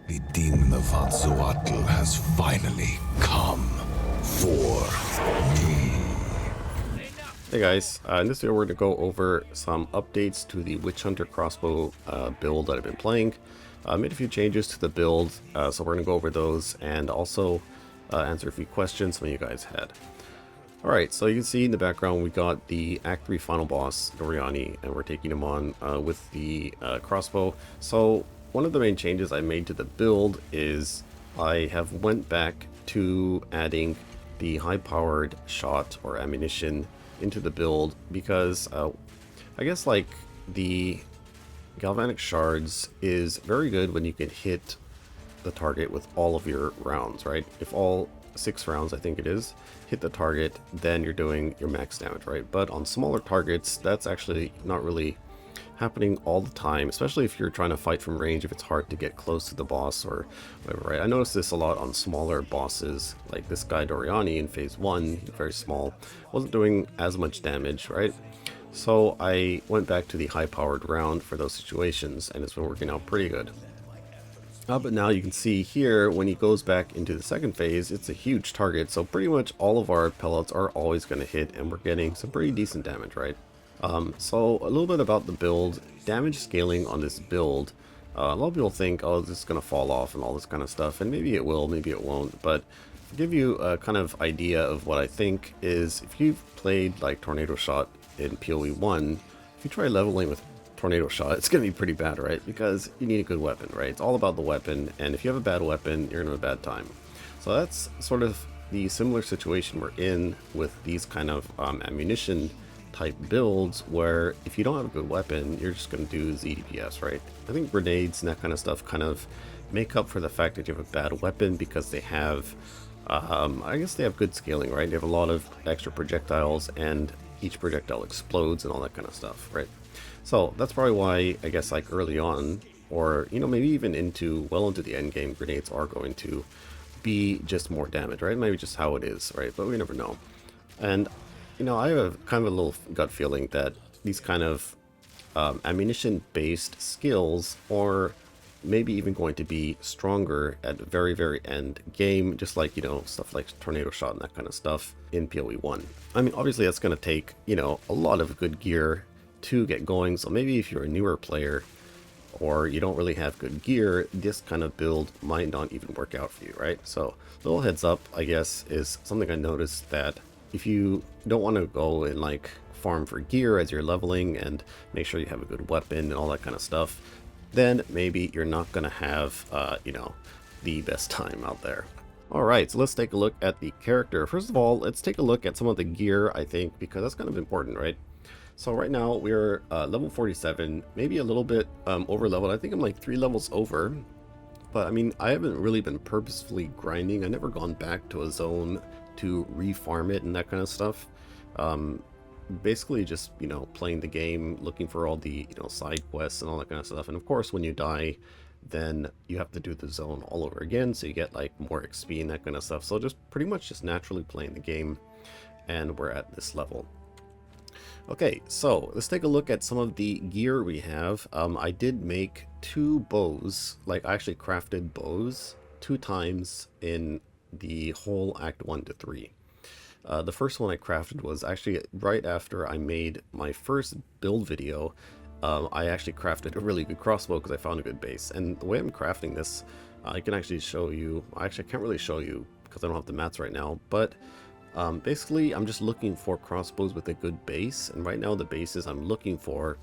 The demon of Hatzoatl has finally come for me. Hey guys, in this video we're going to go over some updates to the Witchhunter crossbow build that I've been playing. I made a few changes to the build, so we're going to go over those and also answer a few questions some of you guys had. Alright, so you can see in the background we got the Act 3 final boss, Doriani, and we're taking him on with the crossbow. So one of the main changes I made to the build is I have went back to adding the high-powered shot or ammunition into the build because I guess like the galvanic shards is very good when you can hit the target with all of your rounds, right? If all 6 rounds, I think it is, hit the target, then you're doing your max damage, right? But on smaller targets, that's actually not really happening all the time, especially if you're trying to fight from range, if it's hard to get close to the boss or whatever, right? I noticed this a lot on smaller bosses, like this guy Doriani in phase 1, very small, wasn't doing as much damage, right? So I went back to the high-powered round for those situations, and it's been working out pretty good. But now you can see here, when he goes back into the second phase, it's a huge target, so pretty much all of our pellets are always going to hit, and we're getting some pretty decent damage, right? So a little bit about the build. Damage scaling on this build, a lot of people think, oh, this is going to fall off and all this kind of stuff, and maybe it will, maybe it won't, but to give you a kind of idea of what I think is, if you've played like Tornado Shot in PoE 1, if you try leveling with Tornado Shot, it's going to be pretty bad, right? Because you need a good weapon, right? It's all about the weapon, and if you have a bad weapon, you're going to have a bad time. So that's sort of the similar situation we're in with these kind of ammunition type builds, where if you don't have a good weapon, you're just going to do ZDPS, right? I think grenades and that kind of stuff kind of make up for the fact that you have a bad weapon because they have, I guess they have good scaling, right? They have a lot of extra projectiles and each projectile explodes and all that kind of stuff, right? So that's probably why, I guess, like early on, or, you know, maybe even well into the end game, grenades are going to be just more damage, right? Maybe just how it is, right? But we never know. And you know, I have kind of a little gut feeling that these kind of ammunition-based skills are maybe even going to be stronger at the very, very end game, just like, you know, stuff like Tornado Shot and that kind of stuff in PoE 1. I mean, obviously that's going to take, you know, a lot of good gear to get going, so maybe if you're a newer player or you don't really have good gear, this kind of build might not even work out for you, right? So, little heads up, I guess, is something I noticed, that if you don't want to go and like farm for gear as you're leveling and make sure you have a good weapon and all that kind of stuff, then maybe you're not going to have, you know, the best time out there. Alright, so let's take a look at the character. First of all, let's take a look at some of the gear, I think, because that's kind of important, right? So right now we're level 47, maybe a little bit over leveled. I think I'm like 3 levels over. But I mean, I haven't really been purposefully grinding. I've never gone back to a zone to refarm it and that kind of stuff. Basically just, you know, playing the game, looking for all the, you know, side quests and all that kind of stuff. And of course, when you die, then you have to do the zone all over again, so you get like more XP and that kind of stuff. So just pretty much just naturally playing the game, and we're at this level. Okay, so let's take a look at some of the gear we have. I did make 2 bows, like I actually crafted bows 2 times in the whole Act 1 to 3. The first one I crafted was actually right after I made my first build video. I actually crafted a really good crossbow because I found a good base. And the way I'm crafting this, I can actually show you. Actually, I can't really show you because I don't have the mats right now, but basically I'm just looking for crossbows with a good base, and right now the bases I'm looking for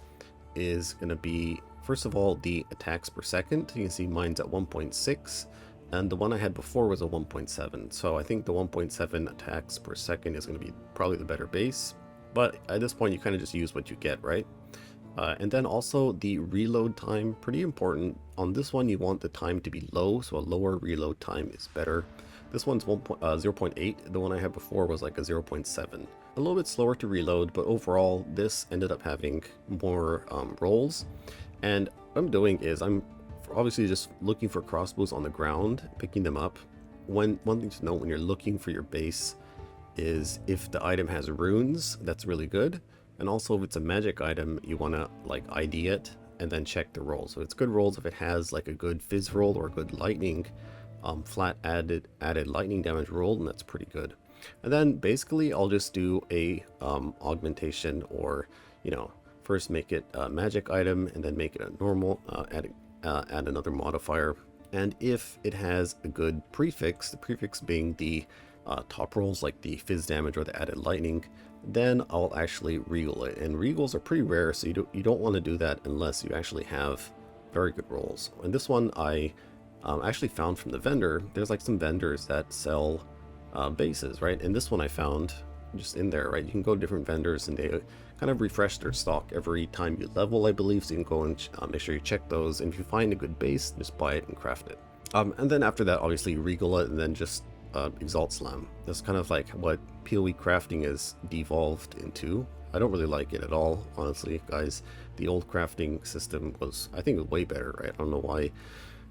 is going to be, first of all, the attacks per second. You can see mine's at 1.6, and the one I had before was a 1.7, so I think the 1.7 attacks per second is going to be probably the better base, but at this point you kind of just use what you get, right? And then also the reload time, pretty important. On this one you want the time to be low, so a lower reload time is better. This one's 0.8, the one I had before was like a 0.7. A little bit slower to reload, but overall this ended up having more rolls. And what I'm doing is I'm obviously just looking for crossbows on the ground, picking them up. One thing to note when you're looking for your base is if the item has runes, that's really good. And also if it's a magic item, you want to like ID it and then check the rolls. So it's good rolls if it has like a good fizz roll or a good lightning, flat added lightning damage roll, and that's pretty good. And then basically I'll just do a augmentation, or first make it a magic item and then make it a normal, add another modifier. And if it has a good prefix, the prefix being the top rolls like the fizz damage or the added lightning, then I'll actually regal it. And regals are pretty rare, so you don't want to do that unless you actually have very good rolls. And this one I actually found from the vendor. There's like some vendors that sell bases, right? And this one I found just in there, right? You can go to different vendors and they kind of refresh their stock every time you level, I believe. So you can go and make sure you check those. And if you find a good base, just buy it and craft it. And then after that, obviously regal it and then just Exalt Slam. That's kind of like what PoE crafting is devolved into. I don't really like it at all, honestly, guys. The old crafting system was, I think, way better, right? I don't know why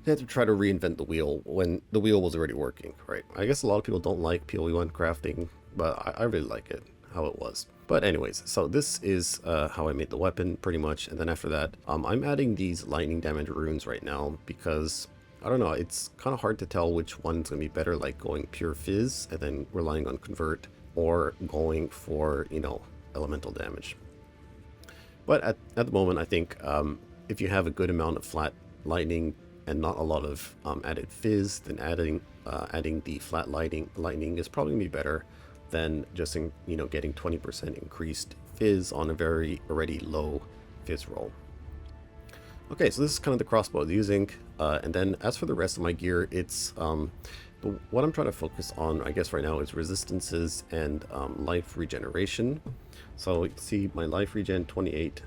they had to try to reinvent the wheel when the wheel was already working, right? I guess a lot of people don't like PoE 1 crafting, but I really like it, how it was. But anyways, so this is how I made the weapon, pretty much. And then after that, I'm adding these lightning damage runes right now because I don't know, it's kind of hard to tell which one's going to be better, like going pure fizz and then relying on convert, or going for, elemental damage. But at the moment, I think if you have a good amount of flat lightning and not a lot of added fizz, then adding the flat lightning is probably going to be better than just getting 20% increased fizz on a very already low fizz roll. Okay, so this is kind of the crossbow I'm using, and then as for the rest of my gear, it's what I'm trying to focus on, I guess, right now is resistances and life regeneration. So you can see my life regen 28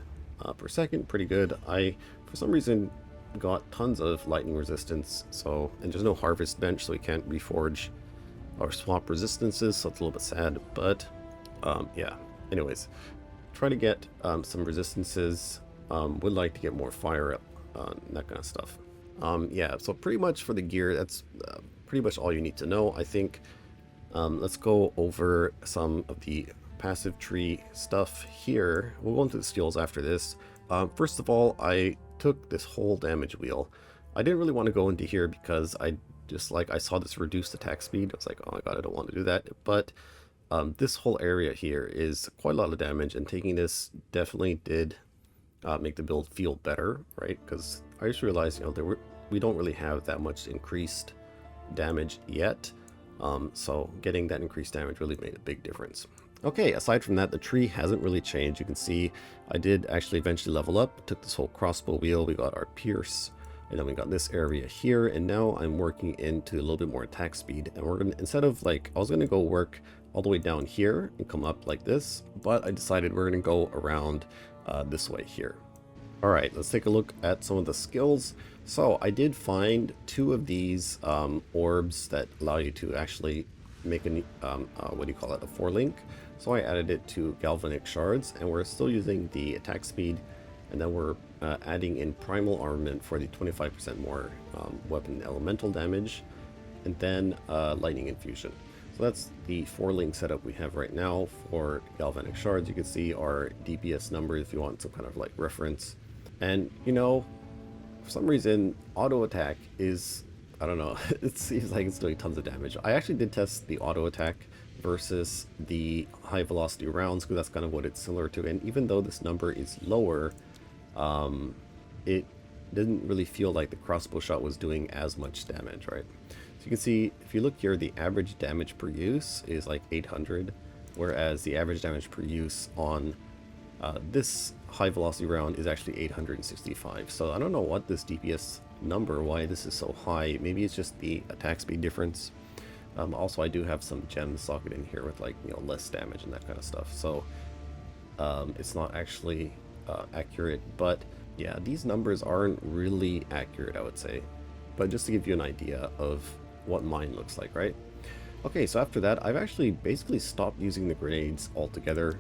per second, pretty good. I, for some reason, got tons of lightning resistance, and there's no harvest bench, so we can't reforge or swap resistances, so it's a little bit sad, but yeah. Anyways, try to get some resistances. Would like to get more fire up, that kind of stuff. Yeah, so pretty much for the gear, that's pretty much all you need to know, I think. Let's go over some of the passive tree stuff here. We'll go into the skills after this. First of all, I took this whole damage wheel. I didn't really want to go into here because I saw this reduced attack speed. I was like, oh my god, I don't want to do that. But this whole area here is quite a lot of damage, and taking this definitely did make the build feel better, right? Because I just realized, we don't really have that much increased damage yet. So getting that increased damage really made a big difference. Okay, aside from that, the tree hasn't really changed. You can see I did actually eventually level up, took this whole crossbow wheel, we got our pierce, and then we got this area here, and now I'm working into a little bit more attack speed, and we're gonna, instead of I was gonna go work all the way down here and come up like this, but I decided we're gonna go around this way here. Alright, let's take a look at some of the skills. So I did find 2 of these orbs that allow you to actually make a, a 4-link. So I added it to galvanic shards, and we're still using the attack speed, and then we're adding in primal armament for the 25% more weapon elemental damage, and then lightning infusion. So that's the 4-link setup we have right now for galvanic shards. You can see our DPS numbers if you want some kind of reference. And for some reason, auto attack is, I don't know, it seems like it's doing tons of damage. I actually did test the auto attack versus the high velocity rounds, because that's kind of what it's similar to. And even though this number is lower, it didn't really feel like the crossbow shot was doing as much damage, right? So you can see, if you look here, the average damage per use is like 800, whereas the average damage per use on this high velocity round is actually 865. So I don't know what this DPS number, why this is so high. Maybe it's just the attack speed difference. Also, I do have some gems socket in here with less damage and that kind of stuff. So it's not actually accurate, but yeah, these numbers aren't really accurate, I would say. But just to give you an idea of what mine looks like, right? Okay, so after that, I've actually basically stopped using the grenades altogether.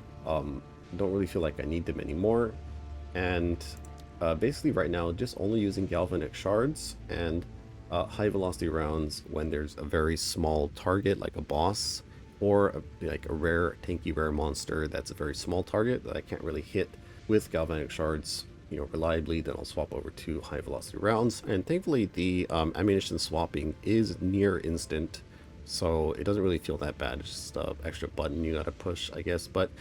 Don't really feel like I need them anymore. And basically right now, just only using galvanic shards and high velocity rounds when there's a very small target like a boss, or a rare tanky rare monster that's a very small target that I can't really hit with galvanic shards. reliably, then I'll swap over to high velocity rounds. And thankfully the ammunition swapping is near instant, so it doesn't really feel that bad. It's just an extra button you gotta push, I guess. But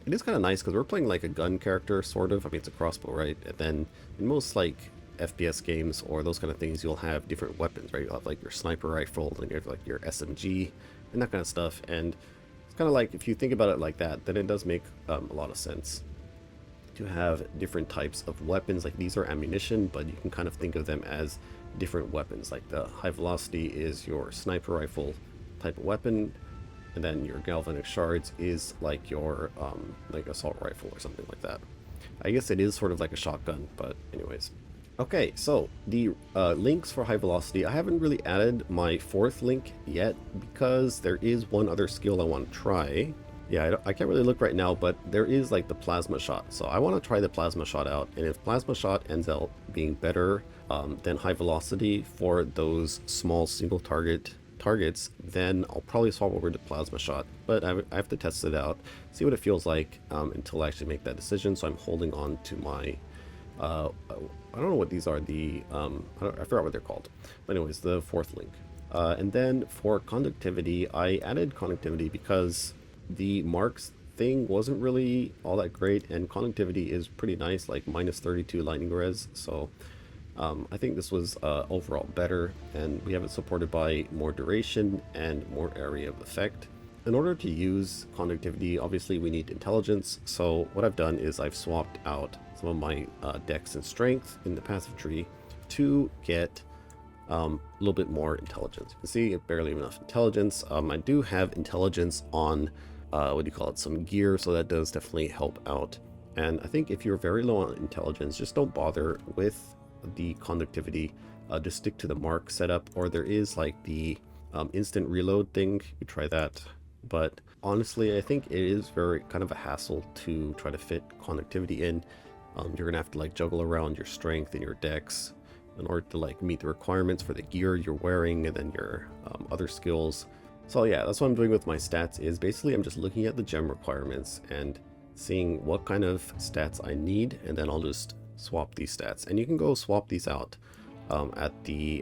it is kind of nice because we're playing like a gun character, sort of. I mean, it's a crossbow, right? And then in most like FPS games or those kind of things, you'll have different weapons, right? You'll have like your sniper rifle, and you have like your SMG and that kind of stuff. And it's kind of like, if you think about it like that, then it does make a lot of sense to have different types of weapons. Like these are ammunition, but you can kind of think of them as different weapons. Like the high velocity is your sniper rifle type of weapon, and then your galvanic shards is like your like assault rifle or something like that. I guess it is sort of like a shotgun, but anyways. Okay, so the links for high velocity, I haven't really added my fourth link yet because there is one other skill I want to try. Yeah, I can't really look right now, but there is like the plasma shot. So I want to try the plasma shot out, and if plasma shot ends up being better than high velocity for those small single targets, then I'll probably swap over to plasma shot. But I have to test it out, see what it feels like until I actually make that decision. So I'm holding on to my I don't know what these are, the I forgot what they're called, but anyways, the fourth link. And then for conductivity, I added conductivity because the marks thing wasn't really all that great, and conductivity is pretty nice, like minus 32 lightning res. So I think this was overall better, and we have it supported by more duration and more area of effect. In order to use conductivity, obviously we need intelligence. So what I've done is I've swapped out some of my dex and strength in the passive tree to get a little bit more intelligence. You can see barely enough intelligence. I do have intelligence on some gear, so that does definitely help out. And I think if you're very low on intelligence, just don't bother with the conductivity. Just stick to the mark setup, or there is like the instant reload thing. You try that. But honestly, I think it is very kind of a hassle to try to fit conductivity in. You're gonna have to like juggle around your strength and your dex in order to like meet the requirements for the gear you're wearing, and then your other skills. So yeah, that's what I'm doing with my stats, is basically I'm just looking at the gem requirements and seeing what kind of stats I need, and then I'll just swap these stats. And you can go swap these out at the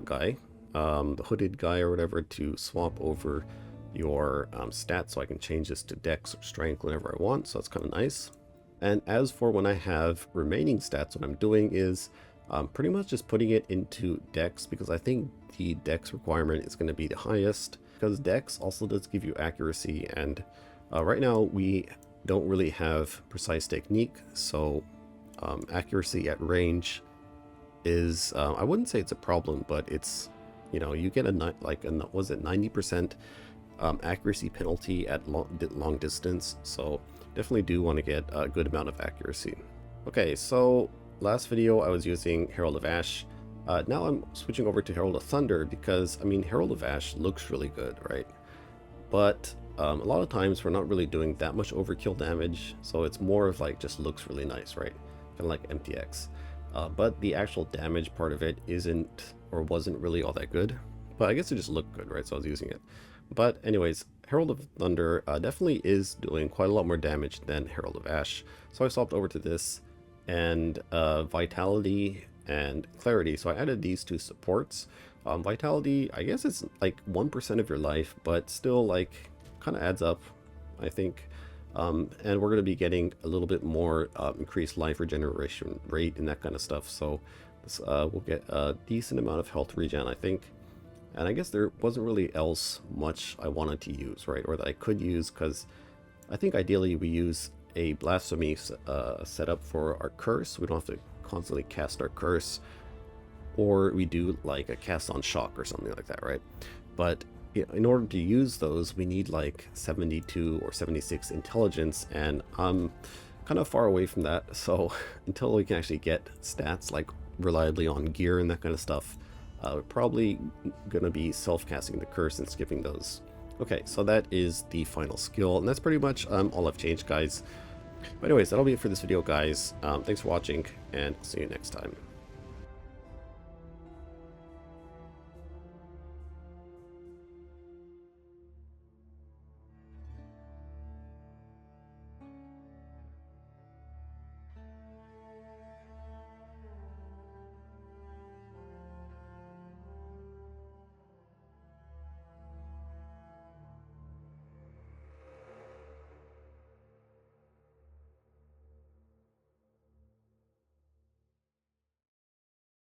guy, the hooded guy or whatever, to swap over your stats. So I can change this to dex or strength whenever I want, so that's kind of nice. And as for when I have remaining stats, what I'm doing is pretty much just putting it into dex, because I think the dex requirement is going to be the highest, because dex also does give you accuracy, and right now we don't really have precise technique, so accuracy at range is I wouldn't say it's a problem, but it's, you get was it 90% accuracy penalty at long distance, so definitely do want to get a good amount of accuracy. Okay, so last video I was using Herald of Ash. Now I'm switching over to Herald of Thunder because, I mean, Herald of Ash looks really good, right? But a lot of times we're not really doing that much overkill damage, so it's more of like just looks really nice, right? Kind of like MTX. But the actual damage part of it isn't, or wasn't really all that good. But I guess it just looked good, right? So I was using it. But anyways, Herald of Thunder definitely is doing quite a lot more damage than Herald of Ash. So I swapped over to this, and Vitality and Clarity. So I added these two supports. Vitality, I guess it's like 1% of your life, but still like kind of adds up, I think. And we're going to be getting a little bit more increased life regeneration rate and that kind of stuff. So this, we'll get a decent amount of health regen, I think. And I guess there wasn't really else much I wanted to use, right? Or that I could use, because I think ideally we use a blasphemy setup for our curse. We don't have to constantly cast our curse, or we do like a cast on shock or something like that, right? But in order to use those, we need like 72 or 76 intelligence, and I'm kind of far away from that. So until we can actually get stats like reliably on gear and that kind of stuff, we're probably gonna be self-casting the curse and skipping those. Okay, so that is the final skill, and that's pretty much all I've changed, guys. But anyways, that'll be it for this video, guys. Thanks for watching, and see you next time.